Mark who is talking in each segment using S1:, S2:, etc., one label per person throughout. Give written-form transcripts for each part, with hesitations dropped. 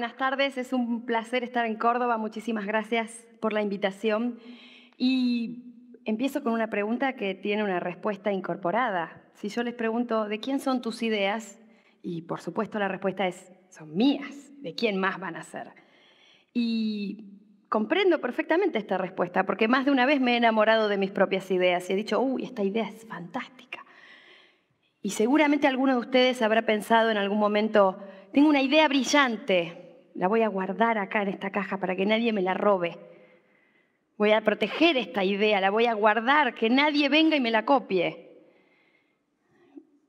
S1: buenas tardes. Es un placer estar en Córdoba. Muchísimas gracias por la invitación. Y empiezo con una pregunta que tiene una respuesta incorporada. Si yo les pregunto, ¿de quién son tus ideas? Y por supuesto la respuesta es, son mías. ¿De quién más van a ser? Y comprendo perfectamente esta respuesta, porque más de una vez me he enamorado de mis propias ideas y he dicho, uy, esta idea es fantástica. Y seguramente alguno de ustedes habrá pensado en algún momento, tengo una idea brillante, la voy a guardar acá en esta caja para que nadie me la robe. Voy a proteger esta idea, la voy a guardar, que nadie venga y me la copie.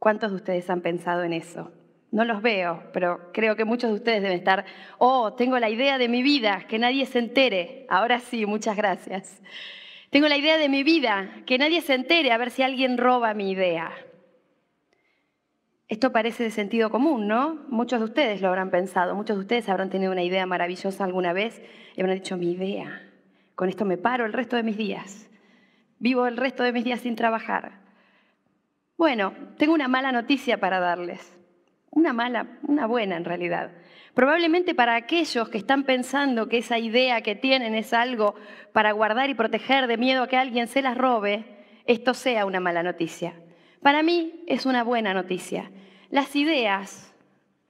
S1: ¿Cuántos de ustedes han pensado en eso? No los veo, pero creo que muchos de ustedes deben estar, oh, tengo la idea de mi vida, que nadie se entere. Ahora sí, muchas gracias. Tengo la idea de mi vida, que nadie se entere, a ver si alguien roba mi idea. Esto parece de sentido común, ¿no? Muchos de ustedes lo habrán pensado, muchos de ustedes habrán tenido una idea maravillosa alguna vez y habrán dicho, mi idea, con esto me paro el resto de mis días, vivo el resto de mis días sin trabajar. Bueno, tengo una mala noticia para darles, una buena en realidad. Probablemente para aquellos que están pensando que esa idea que tienen es algo para guardar y proteger de miedo a que alguien se las robe, esto sea una mala noticia. Para mí es una buena noticia. Las ideas,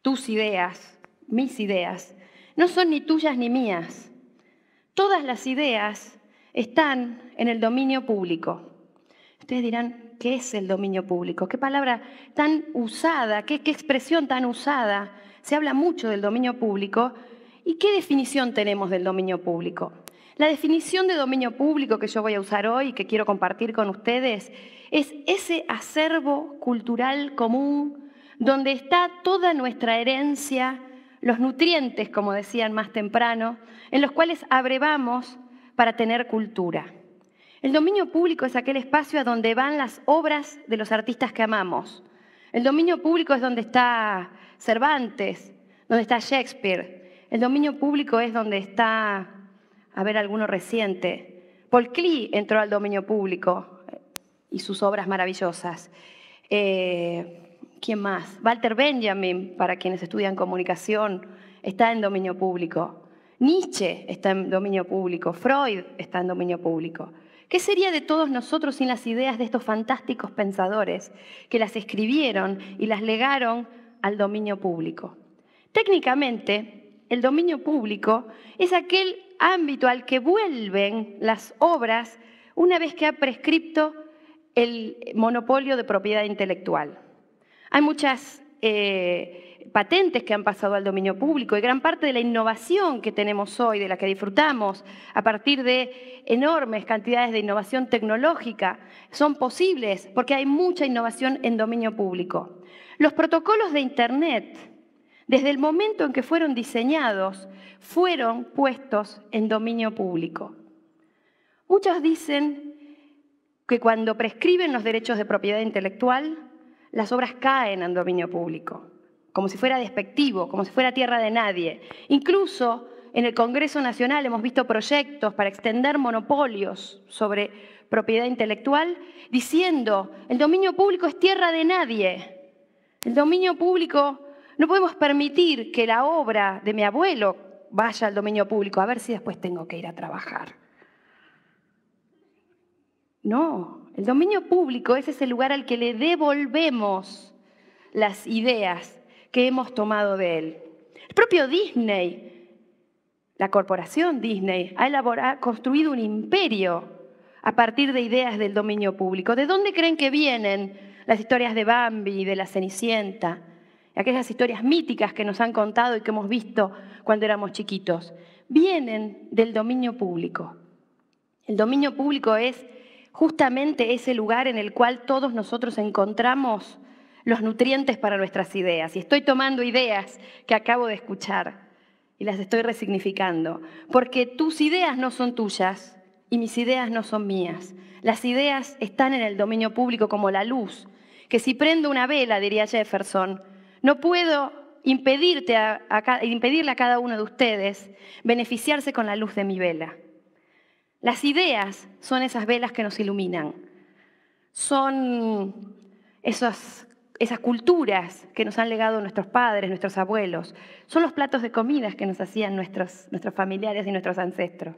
S1: tus ideas, mis ideas, no son ni tuyas ni mías. Todas las ideas están en el dominio público. Ustedes dirán, ¿qué es el dominio público? ¿Qué palabra tan usada? ¿Qué expresión tan usada? Se habla mucho del dominio público. ¿Y qué definición tenemos del dominio público? La definición de dominio público que yo voy a usar hoy y que quiero compartir con ustedes es ese acervo cultural común donde está toda nuestra herencia, los nutrientes, como decían más temprano, en los cuales abrevamos para tener cultura. El dominio público es aquel espacio a donde van las obras de los artistas que amamos. El dominio público es donde está Cervantes, donde está Shakespeare. El dominio público es donde está, a ver, alguno reciente. Paul Klee entró al dominio público y sus obras maravillosas. ¿Quién más? Walter Benjamin, para quienes estudian comunicación, está en dominio público. Nietzsche está en dominio público. Freud está en dominio público. ¿Qué sería de todos nosotros sin las ideas de estos fantásticos pensadores que las escribieron y las legaron al dominio público? Técnicamente, el dominio público es aquel ámbito al que vuelven las obras una vez que ha prescripto el monopolio de propiedad intelectual. Hay muchas patentes que han pasado al dominio público y gran parte de la innovación que tenemos hoy, de la que disfrutamos a partir de enormes cantidades de innovación tecnológica, son posibles porque hay mucha innovación en dominio público. Los protocolos de Internet, desde el momento en que fueron diseñados, fueron puestos en dominio público. Muchos dicen que cuando prescriben los derechos de propiedad intelectual, las obras caen en dominio público, como si fuera despectivo, como si fuera tierra de nadie. Incluso en el Congreso Nacional hemos visto proyectos para extender monopolios sobre propiedad intelectual diciendo el dominio público es tierra de nadie. El dominio público, no podemos permitir que la obra de mi abuelo vaya al dominio público, a ver si después tengo que ir a trabajar. No, el dominio público es ese lugar al que le devolvemos las ideas que hemos tomado de él. El propio Disney, la corporación Disney, ha construido un imperio a partir de ideas del dominio público. ¿De dónde creen que vienen las historias de Bambi y de la Cenicienta? Aquellas historias míticas que nos han contado y que hemos visto cuando éramos chiquitos. Vienen del dominio público. El dominio público es justamente ese lugar en el cual todos nosotros encontramos los nutrientes para nuestras ideas. Y estoy tomando ideas que acabo de escuchar y las estoy resignificando, porque tus ideas no son tuyas y mis ideas no son mías. Las ideas están en el dominio público como la luz, que si prendo una vela, diría Jefferson, no puedo impedirle a cada uno de ustedes beneficiarse con la luz de mi vela. Las ideas son esas velas que nos iluminan, son esos esas culturas que nos han legado nuestros padres, nuestros abuelos. Son los platos de comidas que nos hacían nuestros familiares y nuestros ancestros.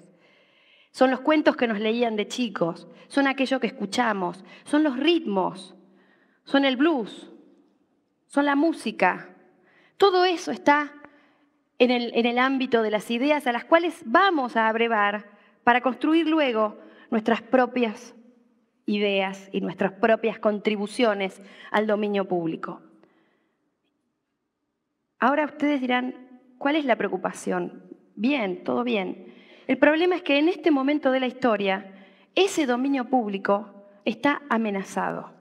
S1: Son los cuentos que nos leían de chicos, son aquello que escuchamos, son los ritmos, son el blues, son la música. Todo eso está en el ámbito de las ideas a las cuales vamos a abrevar para construir luego nuestras propias ideas y nuestras propias contribuciones al dominio público. Ahora ustedes dirán, ¿cuál es la preocupación? Bien, todo bien. El problema es que en este momento de la historia, ese dominio público está amenazado,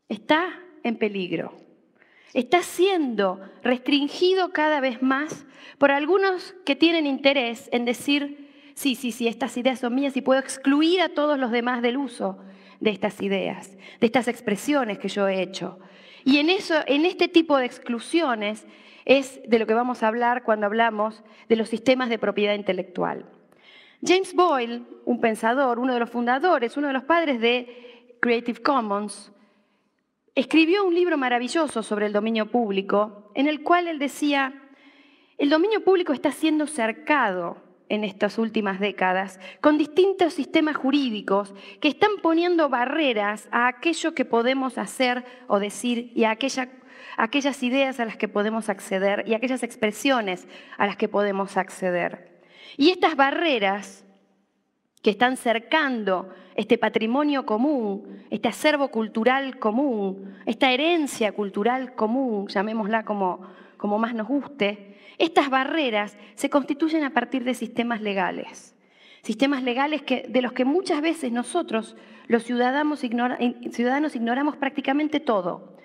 S1: está en peligro, está siendo restringido cada vez más por algunos que tienen interés en decir, sí, estas ideas son mías y puedo excluir a todos los demás del uso de estas ideas, de estas expresiones que yo he hecho. Y en este tipo de exclusiones es de lo que vamos a hablar cuando hablamos de los sistemas de propiedad intelectual. James Boyle, un pensador, uno de los fundadores, uno de los padres de Creative Commons, escribió un libro maravilloso sobre el dominio público, en el cual él decía, el dominio público está siendo cercado en estas últimas décadas con distintos sistemas jurídicos que están poniendo barreras a aquello que podemos hacer o decir y a aquellas ideas a las que podemos acceder y a aquellas expresiones a las que podemos acceder. Y estas barreras que están cercando este patrimonio común, este acervo cultural común, esta herencia cultural común, llamémosla como más nos guste, estas barreras se constituyen a partir de sistemas legales de los que muchas veces nosotros, los ciudadanos, ignoramos prácticamente todo.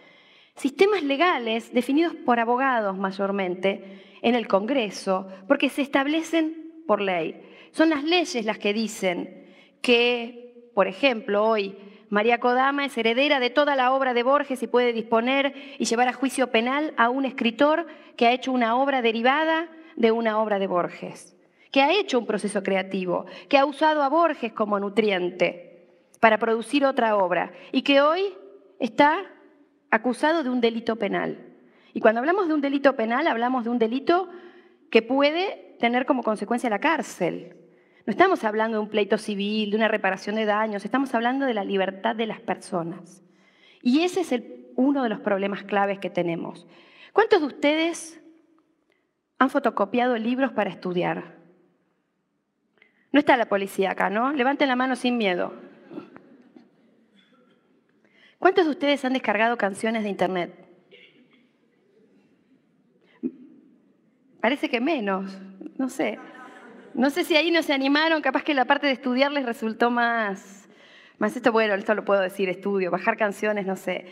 S1: Sistemas legales definidos por abogados mayormente en el Congreso, porque se establecen por ley. Son las leyes las que dicen que, por ejemplo, hoy María Kodama es heredera de toda la obra de Borges y puede disponer y llevar a juicio penal a un escritor que ha hecho una obra derivada de una obra de Borges, que ha hecho un proceso creativo, que ha usado a Borges como nutriente para producir otra obra y que hoy está acusado de un delito penal. Y cuando hablamos de un delito penal, hablamos de un delito que puede tener como consecuencia la cárcel. No estamos hablando de un pleito civil, de una reparación de daños, estamos hablando de la libertad de las personas. Y ese es uno de los problemas claves que tenemos. ¿Cuántos de ustedes han fotocopiado libros para estudiar? No está la policía acá, ¿no? Levanten la mano sin miedo. ¿Cuántos de ustedes han descargado canciones de internet? Parece que menos, no sé. No sé si ahí no se animaron, capaz que la parte de estudiar les resultó más esto lo puedo decir, estudio, bajar canciones, no sé.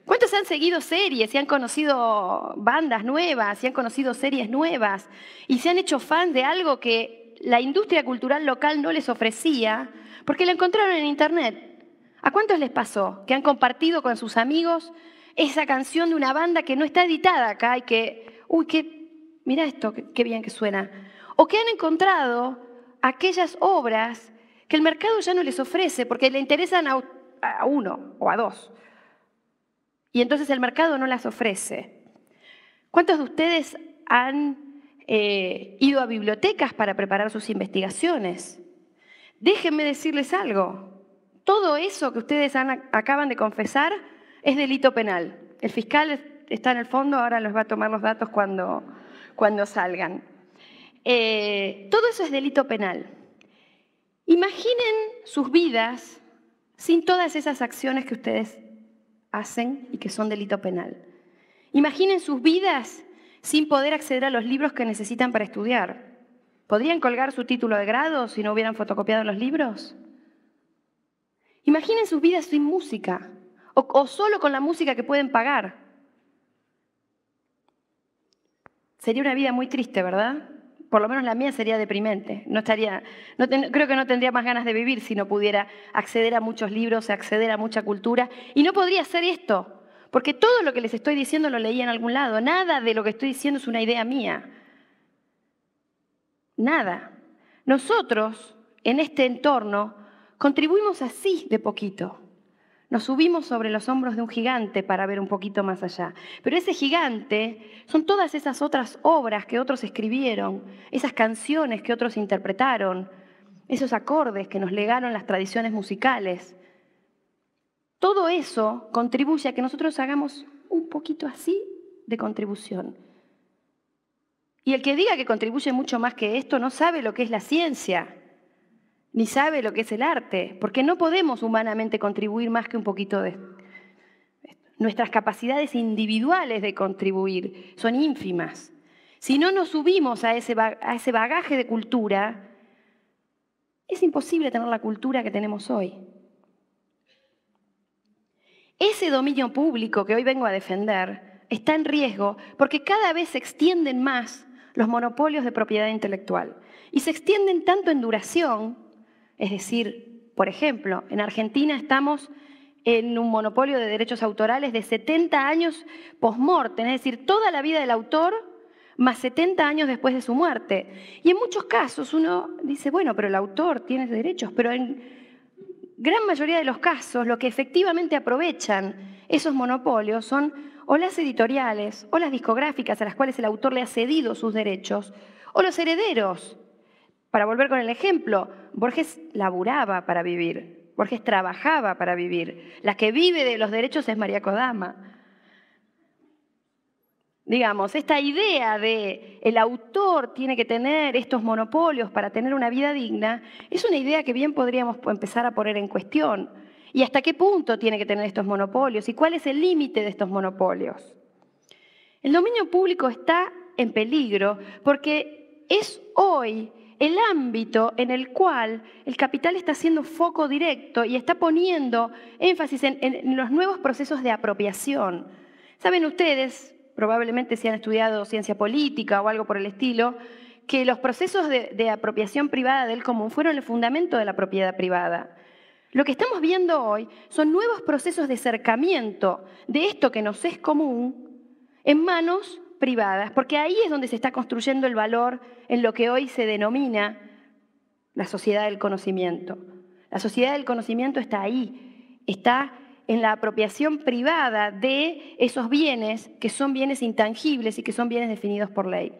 S1: ¿Cuántos han seguido series y han conocido bandas nuevas y han conocido series nuevas y se han hecho fans de algo que la industria cultural local no les ofrecía porque lo encontraron en internet? ¿A cuántos les pasó que han compartido con sus amigos esa canción de una banda que no está editada acá y que, mirá esto, qué bien que suena? O que han encontrado aquellas obras que el mercado ya no les ofrece porque le interesan a uno o a dos. Y entonces el mercado no las ofrece. ¿Cuántos de ustedes han ido a bibliotecas para preparar sus investigaciones? Déjenme decirles algo. Todo eso que ustedes acaban de confesar es delito penal. El fiscal está en el fondo, ahora les va a tomar los datos cuando salgan. Todo eso es delito penal. Imaginen sus vidas sin todas esas acciones que ustedes hacen y que son delito penal. Imaginen sus vidas sin poder acceder a los libros que necesitan para estudiar. ¿Podrían colgar su título de grado si no hubieran fotocopiado los libros? Imaginen sus vidas sin música o solo con la música que pueden pagar. Sería una vida muy triste, ¿verdad? Por lo menos la mía sería deprimente. Creo que no tendría más ganas de vivir si no pudiera acceder a muchos libros, acceder a mucha cultura. Y no podría hacer esto, porque todo lo que les estoy diciendo lo leí en algún lado. Nada de lo que estoy diciendo es una idea mía. Nada. Nosotros, en este entorno, contribuimos así de poquito. Nos subimos sobre los hombros de un gigante para ver un poquito más allá. Pero ese gigante son todas esas otras obras que otros escribieron, esas canciones que otros interpretaron, esos acordes que nos legaron las tradiciones musicales. Todo eso contribuye a que nosotros hagamos un poquito así de contribución. Y el que diga que contribuye mucho más que esto no sabe lo que es la ciencia, ni sabe lo que es el arte, porque no podemos humanamente contribuir más que un poquito de esto. Nuestras capacidades individuales de contribuir son ínfimas. Si no nos subimos a ese bagaje de cultura, es imposible tener la cultura que tenemos hoy. Ese dominio público que hoy vengo a defender está en riesgo porque cada vez se extienden más los monopolios de propiedad intelectual y se extienden tanto en duración, es decir, por ejemplo, en Argentina estamos en un monopolio de derechos autorales de 70 años post-mortem, es decir, toda la vida del autor más 70 años después de su muerte. Y en muchos casos uno dice, bueno, pero el autor tiene derechos, pero en gran mayoría de los casos lo que efectivamente aprovechan esos monopolios son o las editoriales o las discográficas a las cuales el autor le ha cedido sus derechos, o los herederos. Para volver con el ejemplo, Borges laburaba para vivir, Borges trabajaba para vivir. La que vive de los derechos es María Kodama. Digamos, esta idea de el autor tiene que tener estos monopolios para tener una vida digna es una idea que bien podríamos empezar a poner en cuestión. ¿Y hasta qué punto tiene que tener estos monopolios? ¿Y cuál es el límite de estos monopolios? El dominio público está en peligro porque es hoy el ámbito en el cual el capital está haciendo foco directo y está poniendo énfasis en los nuevos procesos de apropiación. Saben ustedes, probablemente si han estudiado ciencia política o algo por el estilo, que los procesos de apropiación privada del común fueron el fundamento de la propiedad privada. Lo que estamos viendo hoy son nuevos procesos de acercamiento de esto que nos es común en manos privadas, porque ahí es donde se está construyendo el valor en lo que hoy se denomina la sociedad del conocimiento. La sociedad del conocimiento está ahí, está en la apropiación privada de esos bienes que son bienes intangibles y que son bienes definidos por ley.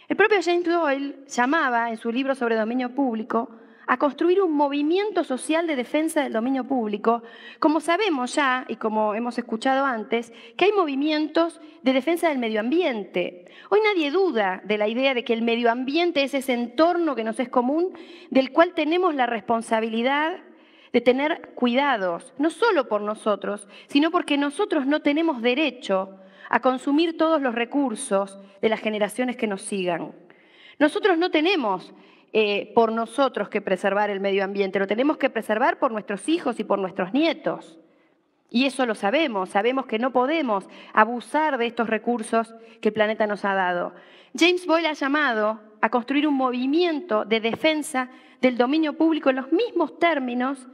S1: El propio James Doyle llamaba en su libro sobre dominio público a construir un movimiento social de defensa del dominio público, como sabemos ya y como hemos escuchado antes, que hay movimientos de defensa del medio ambiente. Hoy nadie duda de la idea de que el medio ambiente es ese entorno que nos es común, del cual tenemos la responsabilidad de tener cuidados, no solo por nosotros, sino porque nosotros no tenemos derecho a consumir todos los recursos de las generaciones que nos sigan. Nosotros no tenemos por nosotros que preservar el medio ambiente, lo tenemos que preservar por nuestros hijos y por nuestros nietos. Y eso lo sabemos que no podemos abusar de estos recursos que el planeta nos ha dado. James Boyle ha llamado a construir un movimiento de defensa del dominio público en los mismos términos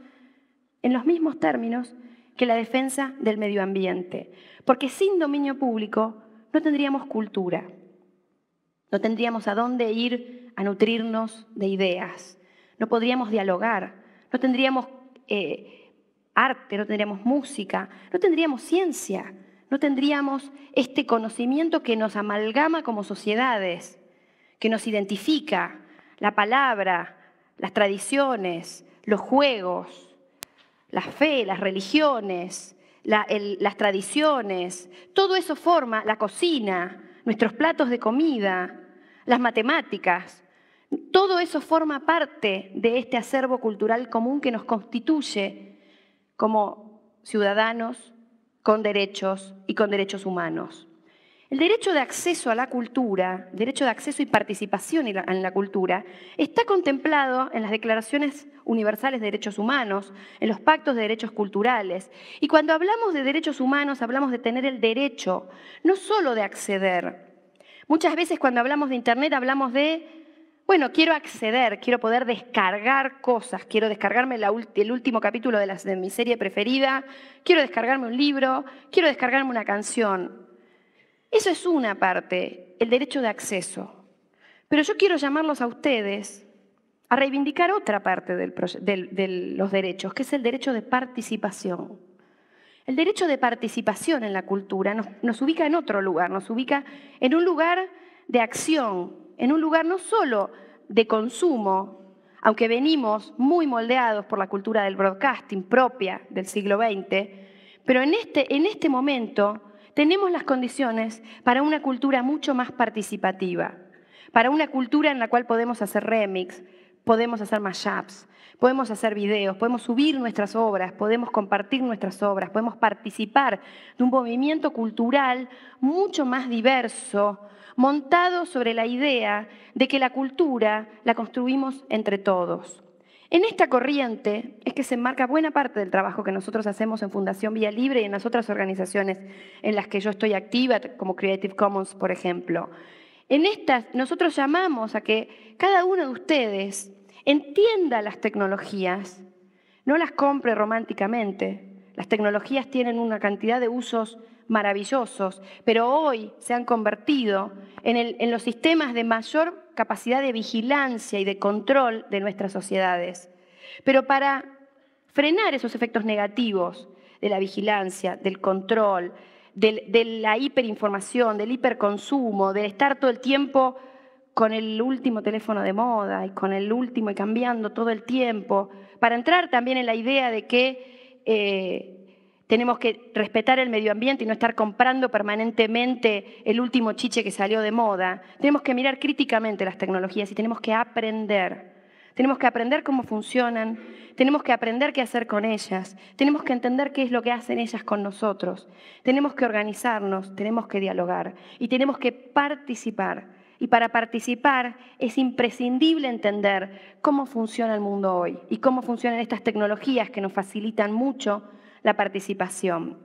S1: que la defensa del medio ambiente. Porque sin dominio público no tendríamos cultura, no tendríamos a dónde ir a nutrirnos de ideas, no podríamos dialogar, no tendríamos arte, no tendríamos música, no tendríamos ciencia, no tendríamos este conocimiento que nos amalgama como sociedades, que nos identifica, la palabra, las tradiciones, los juegos, la fe, las religiones, las tradiciones, todo eso forma la cocina, nuestros platos de comida, las matemáticas. Todo eso forma parte de este acervo cultural común que nos constituye como ciudadanos con derechos y con derechos humanos. El derecho de acceso a la cultura, el derecho de acceso y participación en la cultura, está contemplado en las Declaraciones Universales de Derechos Humanos, en los pactos de derechos culturales. Y cuando hablamos de derechos humanos, hablamos de tener el derecho, no solo de acceder. Muchas veces cuando hablamos de Internet hablamos de, bueno, quiero acceder, quiero poder descargar cosas, quiero descargarme el último capítulo de mi serie preferida, quiero descargarme un libro, quiero descargarme una canción. Eso es una parte, el derecho de acceso. Pero yo quiero llamarlos a ustedes a reivindicar otra parte de los derechos, que es el derecho de participación. El derecho de participación en la cultura nos ubica en otro lugar, nos ubica en un lugar de acción, en un lugar no solo de consumo, aunque venimos muy moldeados por la cultura del broadcasting propia del siglo XX, pero en este momento tenemos las condiciones para una cultura mucho más participativa, para una cultura en la cual podemos hacer remix, podemos hacer mashups, podemos hacer videos, podemos subir nuestras obras, podemos compartir nuestras obras, podemos participar de un movimiento cultural mucho más diverso, montado sobre la idea de que la cultura la construimos entre todos. En esta corriente es que se enmarca buena parte del trabajo que nosotros hacemos en Fundación Vía Libre y en las otras organizaciones en las que yo estoy activa, como Creative Commons, por ejemplo. En estas, nosotros llamamos a que cada uno de ustedes entienda las tecnologías, no las compre románticamente. Las tecnologías tienen una cantidad de usos maravillosos, pero hoy se han convertido en los sistemas de mayor capacidad de vigilancia y de control de nuestras sociedades. Pero para frenar esos efectos negativos de la vigilancia, del control, de la hiperinformación, del hiperconsumo, de estar todo el tiempo con el último teléfono de moda y con el último y cambiando todo el tiempo, para entrar también en la idea de que tenemos que respetar el medio ambiente y no estar comprando permanentemente el último chiche que salió de moda. Tenemos que mirar críticamente las tecnologías y tenemos que aprender. Tenemos que aprender cómo funcionan, tenemos que aprender qué hacer con ellas, tenemos que entender qué es lo que hacen ellas con nosotros, tenemos que organizarnos, tenemos que dialogar y tenemos que participar. Y para participar es imprescindible entender cómo funciona el mundo hoy y cómo funcionan estas tecnologías que nos facilitan mucho la participación.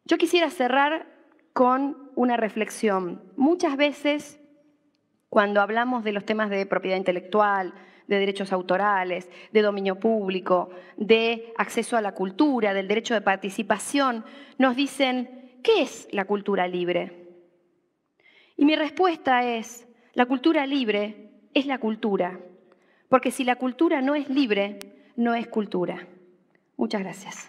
S1: Yo quisiera cerrar con una reflexión. Muchas veces, cuando hablamos de los temas de propiedad intelectual, de derechos autorales, de dominio público, de acceso a la cultura, del derecho de participación, nos dicen, ¿qué es la cultura libre? Y mi respuesta es, la cultura libre es la cultura, porque si la cultura no es libre, no es cultura. Muchas gracias.